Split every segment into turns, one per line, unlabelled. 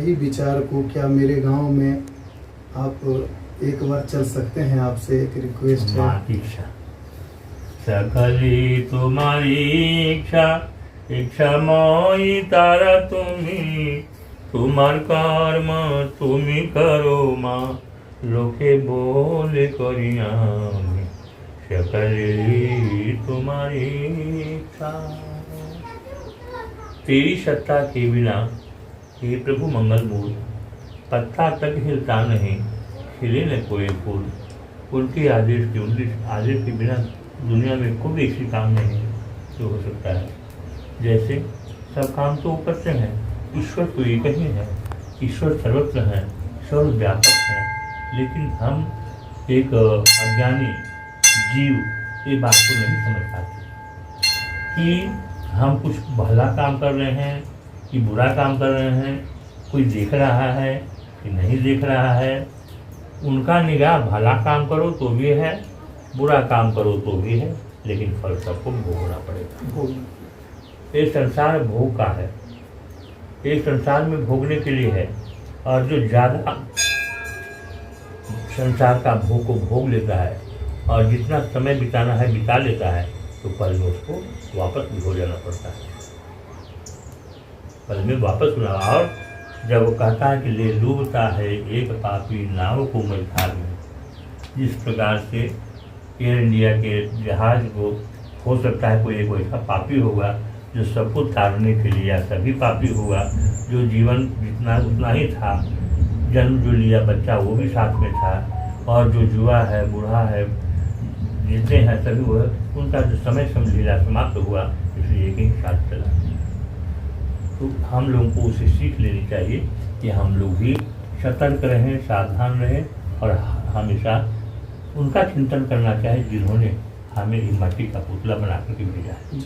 ही विचार को क्या मेरे गांव में आप एक बार चल सकते हैं? आपसे एक रिक्वेस्ट है।
इच्छा सकली तुम्हारी इच्छा, इच्छा मोई तारा तुम्ही, तुम्हार कर्म तुम्ही करो माँ, लोके बोले करिया सकली तुम्हारी इच्छा। तेरी सत्ता के बिना हे प्रभु मंगल मूल, पत्ता तक हिलता नहीं, खिले न कोई फूल। उनके आदेश के बिना दुनिया में कोई ऐसी काम नहीं जो हो सकता है। जैसे सब काम तो ऊपर से हैं, ईश्वर तो एक ही है, ईश्वर सर्वत्र है, सर्वव्यापक है, लेकिन हम एक अज्ञानी जीव ये बात को नहीं समझ पाते कि हम कुछ भला काम कर रहे हैं कि बुरा काम कर रहे हैं, कोई देख रहा है कि नहीं देख रहा है। उनका निगाह भला काम करो तो भी है, बुरा काम करो तो भी है, लेकिन फल सबको भोगना पड़ेगा। ये संसार भोग का है, ये संसार में भोगने के लिए है, और जो ज़्यादा संसार का भोग को भोग लेता है और जितना समय बिताना है बिता लेता है, तो पल में उसको वापस भी हो जाना पड़ता है, पल में वापस होना। और जब वो कहता है कि ले डूबता है एक पापी नाव को मझधार में, जिस प्रकार से एयर इंडिया के जहाज को हो सकता है कोई एक ऐसा पापी होगा जो सबको तारने के लिए, या सभी पापी होगा जो जीवन जितना उतना ही था, जन्म जो लिया बच्चा वो भी साथ में था, और जो जुआ है बूढ़ा है जितने हैं सभी वो उनका जो समय लीला समाप्त हुआ, इसलिए एक ही साथ चला। तो हम लोगों को उसे सीख लेनी चाहिए कि हम लोग भी सतर्क रहें, सावधान रहें, और हमेशा उनका चिंतन करना चाहिए जिन्होंने हमें इस माटी का पुतला बना करके भेजा है।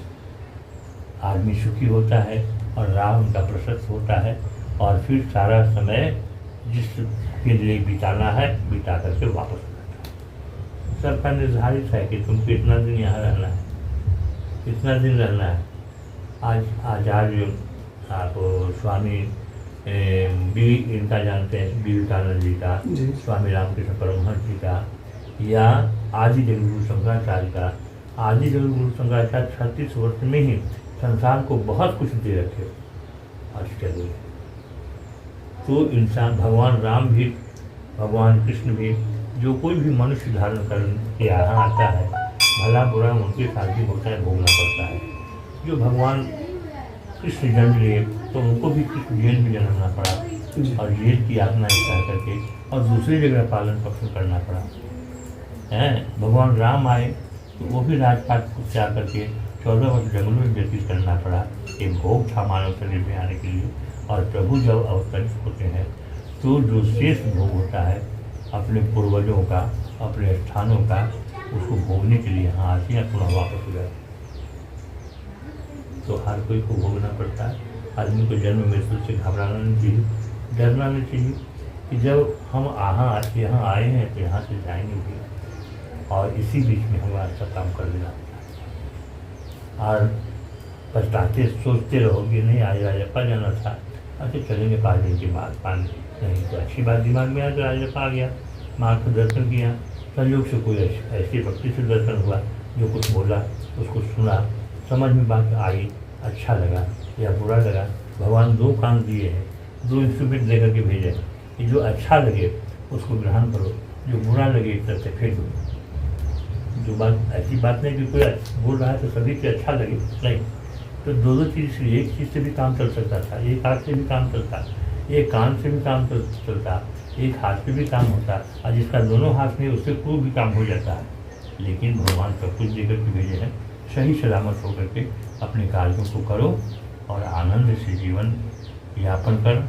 आदमी सुखी होता है और राह उनका प्रशस्त होता है, और फिर सारा समय जिसके लिए बिताना है बिता करके वापस हो जाता है। सबका निर्धारित है कि तुमको इतना दिन यहाँ रहना है, इतना दिन रहना है। आज आप स्वामी बी इनका जानते हैं, विवेकानंद जी का, स्वामी रामकृष्ण परमहंस जी का, या आदि जगतगुरु शंकराचार्य का। आदि जगतगुरु शंकराचार्य 36 वर्ष में ही संसार को बहुत कुछ दे रखे आश्चर्य। तो इंसान, भगवान राम भी, भगवान कृष्ण भी, जो कोई भी मनुष्य धारण कर के यहाँ आता है, भला बुरा उनके साथ भी होता है, भोगना पड़ता है। जो भगवान कृष्ण जन्म लिए तो उनको भी कृष्ण जेल में जन्मना पड़ा, और जेल की यातना इच्छा करके और दूसरी जगह पालन पोषण करना पड़ा है। भगवान राम आए तो वो भी राजपाट से आकर के 14 वर्ष जंगलों में व्यतीत करना पड़ा। एक भोग था मानव शरीर में आने के लिए, और प्रभु जब अवतरित होते हैं तो जो शेष भोग होता है अपने पूर्वजों का, अपने स्थानों का, उसको भोगने के लिए यहाँ आते हैं, पुनः वापस हो जाते। तो हर कोई को भोगना पड़ता है। आदमी को जन्म मृत्यु से घबराना नहीं चाहिए, डरना नहीं चाहिए कि जब हम यहाँ आए हैं तो यहाँ से जाएंगे भी, और इसी बीच में हमें अच्छा काम कर देना होता है। और पछताते सोचते रहोगे नहीं आज राजप्पा जाना था, अच्छा चलेंगे 5 दिन के बाद, 5 नहीं तो अच्छी बात दिमाग में आया तो राजप्पा आ गया, माँ को दर्शन किया, संयोग से कोई ऐसी भक्ति से दर्शन हुआ जो कुछ बोला, उसको सुना, समझ में बात आई, अच्छा लगा या बुरा लगा। भगवान 2 कान दिए हैं, 2 इंस्ट्रूमेंट दे करके भेजे हैं कि जो अच्छा लगे उसको ग्रहण करो, जो बुरा लगे एक तरह से फेंक दो। जो बात ऐसी बात नहीं कि कोई बोल रहा है तो सभी से अच्छा लगे, नहीं। तो 2 चीज़ से, एक चीज़ से भी काम चल सकता था, एक हाथ से भी काम चलता, एक कान से भी काम चलता, एक हाथ से भी काम होता, और जिसका दोनों हाथ में उससे कोई भी काम हो जाता है। लेकिन भगवान सब कुछ देकर के भेजे हैं, सही सलामत होकर के अपने कार्यों को करो और आनंद से जीवन यापन कर,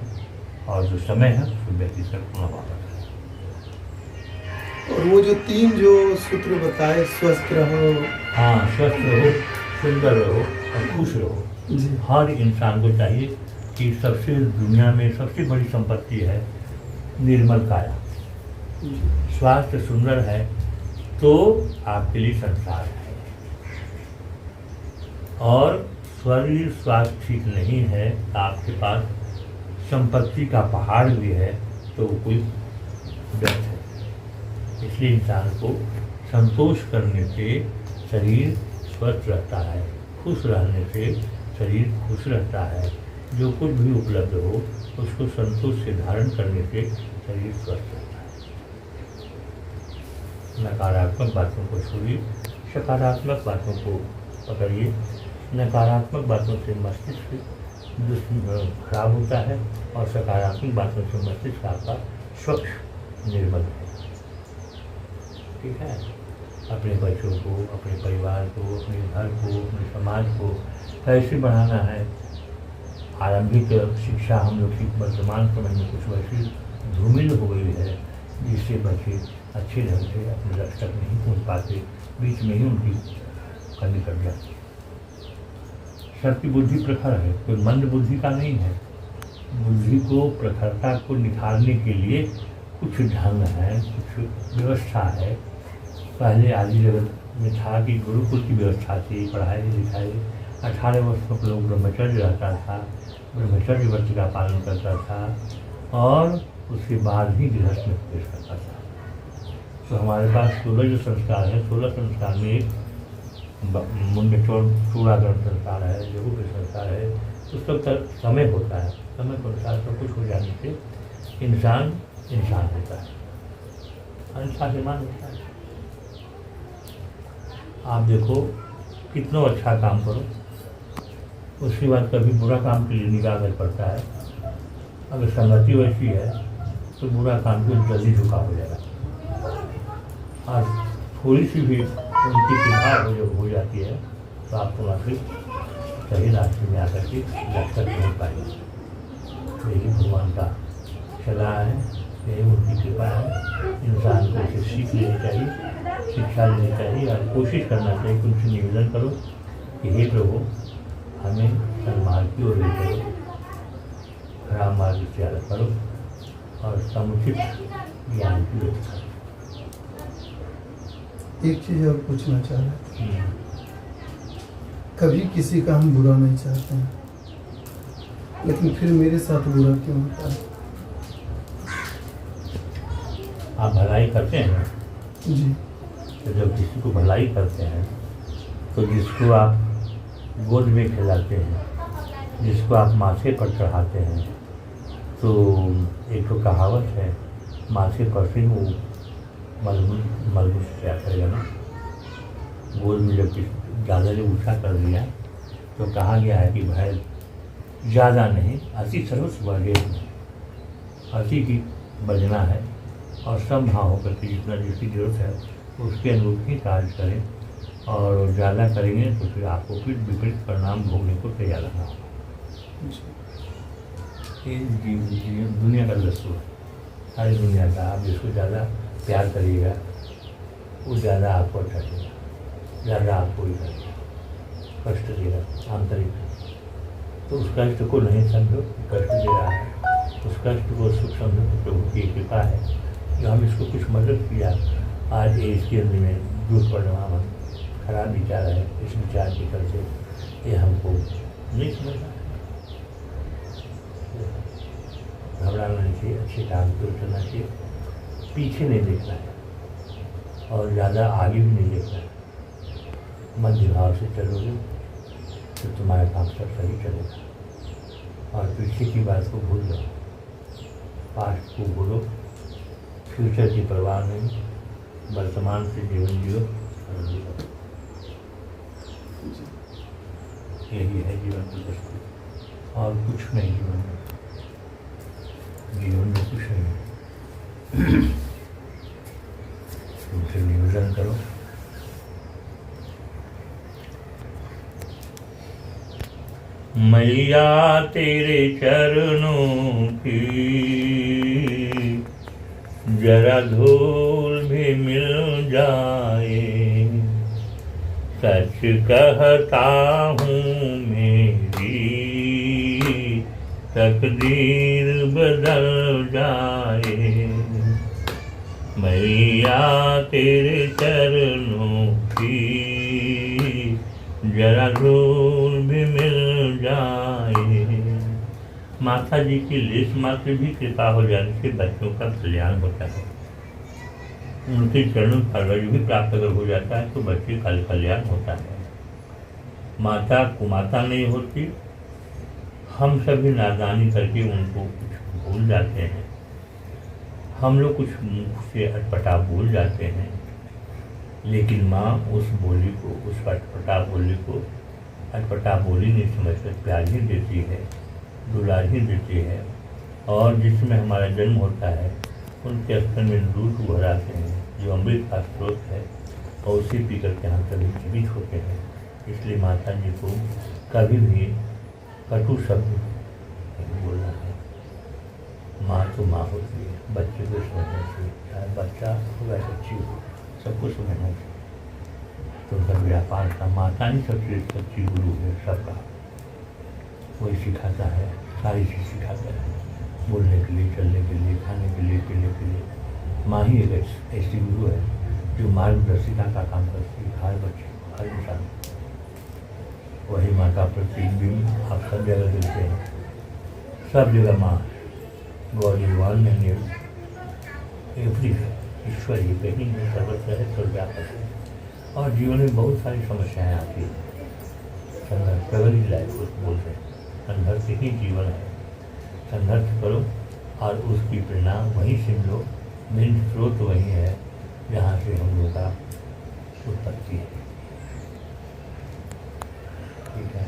और जो समय है उसको व्यतीत कर पुनः वापस।
और वो जो 3 जो सूत्र बताए, स्वस्थ रहो,
हाँ, स्वस्थ रहो, सुंदर रहो और खुश रहो। हर इंसान को चाहिए कि सबसे दुनिया में सबसे बड़ी संपत्ति है निर्मल काया। स्वास्थ्य सुंदर है तो आपके लिए संसार है, और शरीर स्वास्थ्य ठीक नहीं है, आपके पास संपत्ति का पहाड़ भी है तो वो कोई व्यर्थ है। इसलिए इंसान को संतोष करने से शरीर स्वस्थ रहता है, खुश रहने से शरीर खुश रहता है। जो कुछ भी उपलब्ध हो उसको संतोष से धारण करने से शरीर स्वस्थ रहता है। नकारात्मक बातों को छोड़िए, सकारात्मक बातों को पकड़िए। नकारात्मक बातों से मस्तिष्क खराब होता है और सकारात्मक बातों से मस्तिष्क आपका स्वच्छ निर्मल है। ठीक है, अपने बच्चों को, अपने परिवार को, अपने घर को, अपने समाज को कैसे बढ़ाना है। आरंभिक शिक्षा हम लोग की वर्तमान समय में कुछ वैसी धूमिल हो गई है जिससे बच्चे अच्छे ढंग से अपने लक्ष्य तक नहीं पहुँच पाते, बीच में ही उनकी कमी कट जाती है। सबकी बुद्धि प्रखर है, कोई मंद बुद्धि का नहीं है। बुद्धि को, प्रखरता को निखारने के लिए कुछ ढंग है, कुछ व्यवस्था है। पहले आदि जगत में था कि गुरुकुल की व्यवस्था थी, पढ़ाई लिखाई। 18 वर्ष तक लोग ब्रह्मचर्य रहता था, ब्रह्मचर्य व्रत का पालन करता था और उसके बाद ही गृहस्थ में प्रवेश करता था। तो हमारे पास 16 जो संस्कार है, 16 संस्कार में एक मुंड चूड़ाकरण संस्कार है, लघु के संस्कार है। उस सब समय होता है, समय के अनुसार सब कुछ हो जाने से इंसान होता है, अहिंसाभिमान होता है। आप देखो कितना अच्छा काम करो, उसके बाद कभी बुरा काम के लिए निगाह कर पड़ता है। अगर संगति वैसी है तो बुरा काम को जल्दी झुका हो जाएगा और थोड़ी सी भी उनकी कृपा हो जाती है तो आपको फिर सही रास्ते में आकर के लक्ष्य नहीं पाएंगे। यही भगवान का सलाह है, यही उनकी कृपा है। इंसान को इसे सीख लेनी चाहिए, शिक्षा लेनी चाहिए और कोशिश करना चाहिए कि उनसे निवेदन करो कि हे प्रभु हमें सन्मार्ग की ओर ले चलो, खराब मार्ग से अलग करो और समुचित ज्ञान की व्यवस्था।
एक चीज़ और पूछना चाह रहा है, कभी किसी का हम बुरा नहीं चाहते हैं, लेकिन फिर मेरे साथ बुरा क्यों होता है?
आप भलाई करते हैं
जी।
तो जब किसी को भलाई करते हैं तो जिसको आप गोद में खिलाते हैं, जिसको आप माथे पर चढ़ाते हैं, तो एक तो कहावत है, माथे पर से वो मलबूस से क्या करेगा ना। गोद में जब ज़्यादा जब ऊँचा कर दिया तो कहा गया है कि भाई ज़्यादा नहीं, अति सर्वस्व वर्गेण, अति की बजना है और सब भाव होकर के जितना जिसकी जरूरत है उसके अनुरूप ही कार्य करें और ज़्यादा करेंगे तो फिर आपको फिर विपरीत परिणाम भोगने को तैयार रहना होगा। ये दुनिया का दस्तूर है, सारी दुनिया का। आप जिसको ज़्यादा प्यार करिएगा वो ज़्यादा आपको अच्छा देगा, ज़्यादा आपको ही करेगा, कष्ट देगा आंतरिक। तो उस कष्ट को नहीं समझो कष्ट दे रहा है, उस कष्ट को सुख समझो तो प्रभु की कृपा है जो हम इसको कुछ मदद किया। आज इसके अंदर में दूर परिणाम खराब विचार है, इस विचार के चलते ये हमको नहीं समझना है। घबराना नहीं चाहिए, अच्छे काम को करना चाहिए, पीछे नहीं देखना है और ज़्यादा आगे भी नहीं देखना है। मध्य भाव से चलोगे तो तुम्हारा काम सब सही चलेगा और पीछे की बात को भूल जाओ, पास्ट को भूलो, फ्यूचर की परवाह नहीं, वर्तमान से जीवन जियो। यही है जीवन की दस्तूर और कुछ नहीं। जीवन में कुछ नहीं। उनसे निवेदन करो मैया तेरे चरणों की जरा धूल भी मिल जाए, सच कहता हूँ मेरी तकदीर बदल जाए। मैया तेरे चरणों की जरा धूल भी मिल जाए, माता जी की लेस मात्र भी कृपा हो जाने से बच्चों का कल्याण होता है। उनके चरणों का रज भी प्राप्त अगर हो जाता है तो बच्चे का कल्याण होता है। माता कुमाता नहीं होती, हम सभी नादानी करके उनको कुछ भूल जाते हैं, हम लोग कुछ मुख से अटपटा बोल जाते हैं, लेकिन माँ उस बोली को, उस अटपटा बोली को अटपटा बोली नहीं समझकर प्यार ही देती है, दुलार ही देती है। और जिसमें हमारा जन्म होता है उनके स्तन में दूध उभराते हैं जो अमृत का स्रोत है, और उसी पी करके हम सभी जीवित होते हैं। इसलिए माता जी को कभी भी कटु शब्द नहीं बोलना है। माँ तो माँ होती है, बच्चे को समझना चाहिए, चाहे बच्चा हो या बच्ची हो, सबको समझना चाहिए। तो उनका व्यापार का माता ही सबसे सच्ची गुरु है सबका, वही सिखाता है, सारी चीज़ सिखाता है, बोलने के लिए, चलने के लिए, खाने के लिए, पीने के लिए। माँ ही एक ऐसी गुरु है जो मार्गदर्शिका का काम करती है हर बच्चे को, हर इंसान को। वही माँ का प्रतिबिंब आप सब जगह देखते हैं, सब जगह माँ God is one and every ईश्वर ही कहीं में सर्वत्र है, सर्वव्यापक है। और जीवन में बहुत सारी समस्याएं आती हैं, संघर्ष स्ट्रगल इज लाइफ उसको बोलते हैं, संघर्ष ही जीवन है। संघर्ष करो और उसकी परिणाम वहीं से लो, मेन स्रोत वही है जहाँ से हम लोग का उत्पत्ति है। ठीक है,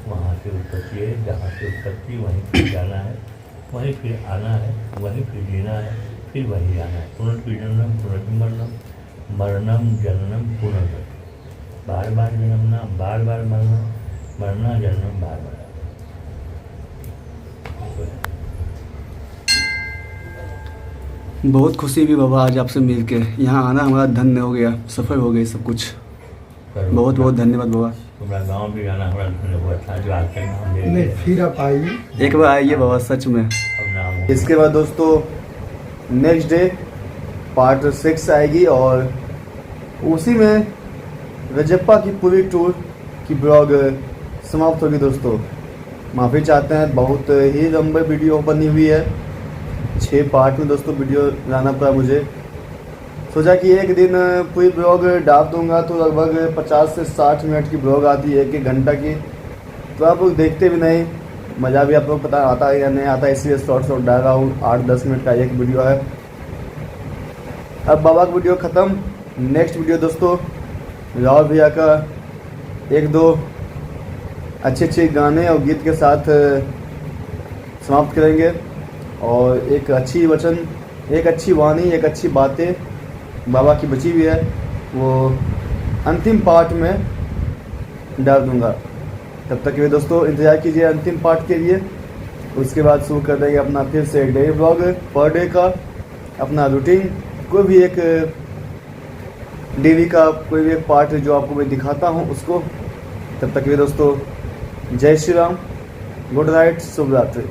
वहाँ से उत्पत्ति है, जहाँ से उत्पत्ति वहीं फिर जाना है, वहीं फिर आना है, वहीं फिर जीना है, फिर वहीं जाना है। पुनर्जन्म पुनर्मरणम, मरणम जन्म पुनर्जन्म, बार बार जन्मना, बार बार मरना, मरना जन्म बार बार।
बहुत खुशी हुई बाबा आज आपसे मिल के, यहाँ आना हमारा धन्य हो गया, सफल हो गई सब कुछ। बहुत बहुत धन्यवाद बाबा।
तुम्हारा गाँव भी जाना हमारा धन्य हुआ था जो आज तक नाम ले
नहीं, फिर आप आइए,
एक बार आइए बाबा सच में।
अब नाम
इसके बाद दोस्तों नेक्स्ट डे पार्ट 6 आएगी और उसी में रजप्पा की पूरी टूर की ब्लॉग समाप्त होगी दोस्तों। माफ़ी चाहते हैं, बहुत ही लंबी वीडियो बनी हुई है, 6 पार्ट में दोस्तों वीडियो लाना पड़ा मुझे। सोचा कि एक दिन पूरी ब्लॉग डाल दूंगा तो लगभग 50 से 60 मिनट की ब्लॉग आती है, 1-1 घंटा की, तो आप लोग देखते भी नहीं, मज़ा भी आप लोग पता आता है या नहीं आता, इसलिए शॉर्ट डाल रहा हूँ। 8-10 मिनट का एक वीडियो है। अब बाबा का वीडियो ख़त्म, नेक्स्ट वीडियो दोस्तों राहुल भैया का 1-2 अच्छे गाने और गीत के साथ समाप्त करेंगे, और एक अच्छी वचन, एक अच्छी वाणी, एक अच्छी बातें बाबा की बची हुई है, वो अंतिम पार्ट में डाल दूंगा। तब तक के लिए दोस्तों इंतज़ार कीजिए अंतिम पार्ट के लिए। उसके बाद शुरू कर देंगे अपना फिर से डेली ब्लॉग, पर डे का अपना रूटीन, कोई भी एक डेली का कोई भी एक पार्ट जो आपको मैं दिखाता हूँ उसको। तब तक के लिए दोस्तों जय श्री राम, गुड नाइट, शुभ रात्रि।